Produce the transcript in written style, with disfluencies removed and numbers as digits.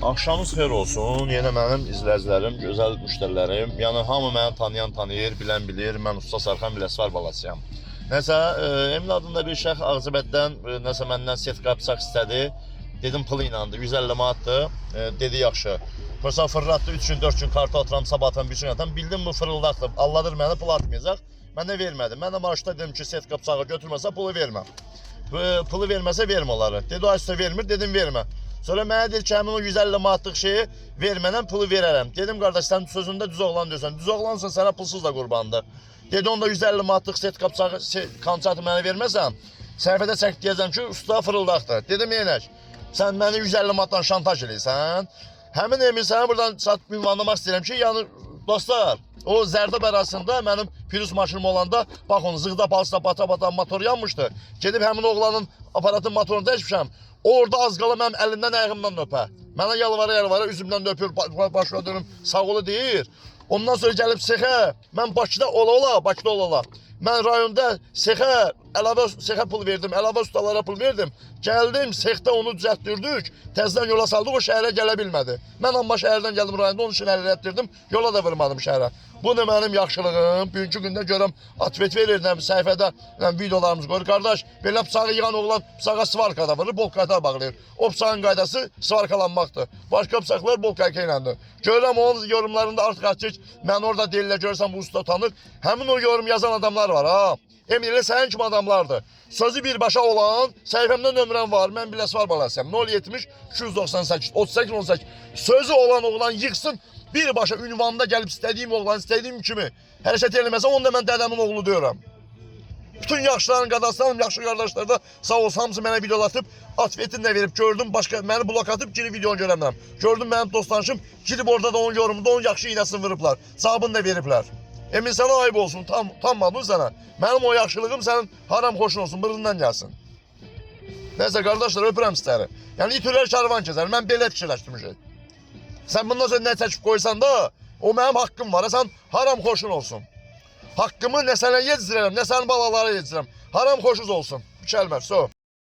Axşamınız xeyir olsun. Yenə mənim izləyicilərim, gözəl müştərilərim. Yəni hamı məni tanıyan tanıyır, bilən bilir. Mən Usta Sərxan Biləsvar balasıyam. Nəsə, Emin adında bir şəxs Ağzabəddən nəsə məndən setka bıçaq istədi. Dedim pulu inandı, 150 manatdır. Dedi yaxşı. Fırsan fırlatdı, 3 gün 4 gün kartı atıram, sabah atıram, bir gün atıram. Bildim bu fırıldaqdır. Alladır məni, pul atmayacaq. Mən də vermədim. Mən də marşda dedim ki, setka bıçağı götürməsə pulu verməm. Pulu verməsə vermə onları. Dedi ay üstə vermir, dedim vermə. Sonra mənə deyir ki, həmin o 150 manatlıq şeyi vermənən pulu verərəm. Dedim qardaş, sən sözündə düz oğlan diyorsan. Düz oğlansan sənə pulsuz da qurbandır. Dedi onda 150 manatlıq setka bıçağı kontratı mənə verməsən, səhifədə çək deyəcəm ki, usta fırıldaqdır. Dedim yenək, sən məni 150 manatdan şantaj eləyirsən. Həmin Emin sənə buradan ünvanlamaq istəyirəm ki, yəni dostlar, o Zərdab arasında mənim Firuz maşınım olanda, bax onu zığda palsına bata-bata motor yanmışdı. Gedib həmin oğlanın aparatın motorunu dəyişmişəm. Orada az qala mənim əlindən, ayağımdan öpə. Mənə yalvara-yalvara üzümdən də öpür, başına dönüm, sağ olu deyir. Ondan sonra gəlib sexə, mən Bakıda ola-ola, Bakıda ola-ola. Mən rayonda sexə, əlavə sexə pul verdim, əlavə ustalara pul verdim. Gəldim, sexdə onu düzəltdirdik, təzdən yola saldıq, o şəhərə gələ bilmədi. Mən amma şəhərdən gəldim rayonda, onun üçün əlilətdirdim, yola da vurmadım şəhərə. Bu da mənim yaxşılığım. Bugünkü gündə görəm, atvet verirdim, səhifədə videolarımız qoyur. Qardaş, belə bıçağı yığan oğlan bıçağa svarkada vurur, bolkayta bağlayır. O bıçağın qaydası svarkalanmaqdır. Başqa bıçaqlar bolkayka iləndir. Görəm onun yorumlarında artıq açıq, mən orada deyirlər, görürsən bu usta tanır. Həmin o yorum yazan adamlar var, ha. Emin elə sənin kimi adamlardır. Sözü birbaşa olan, səhifəmdə nömrəm var, mən Biləsvar balasıyam. 070 298 38 18. Sözü olan oğlan yıxsın, birbaşa ünvanında gəlib istədiyim oğlan, istədiyim kimi hərəkət eləməsə, onu da mən dədəmin oğlu deyirəm. Bütün yaxşıların qadaslanım, yaxşı qardaşlar da sağ olsun, hamısı mənə video atıb, atvetin də verib, gördüm, başqa məni blok atıb, geri videonu görəməm. Gördüm mənim dostlarım, girib orada da onun yorumunda onun yaxşı iynəsini vırıblar, cavabını da veriblər. Emin sənə ayıb olsun, tanmadın sənə. Mənim o yaxşılığım sənin haram xoşun olsun, bırından gəlsin. Nəysə qardaşlar, öpürəm sizləri. Yəni itürlər karvan kəsər, mən belə fikirləşdirmişəm. Sən bundan sonra nə çəkib qoysan da, o mənim haqqım var, sən haram xoşun olsun. Haqqımı nə sənə yedizdirərəm, nə sənin balalara yedizdirəm. Haram xoşuz olsun. Bir kəlmə, so.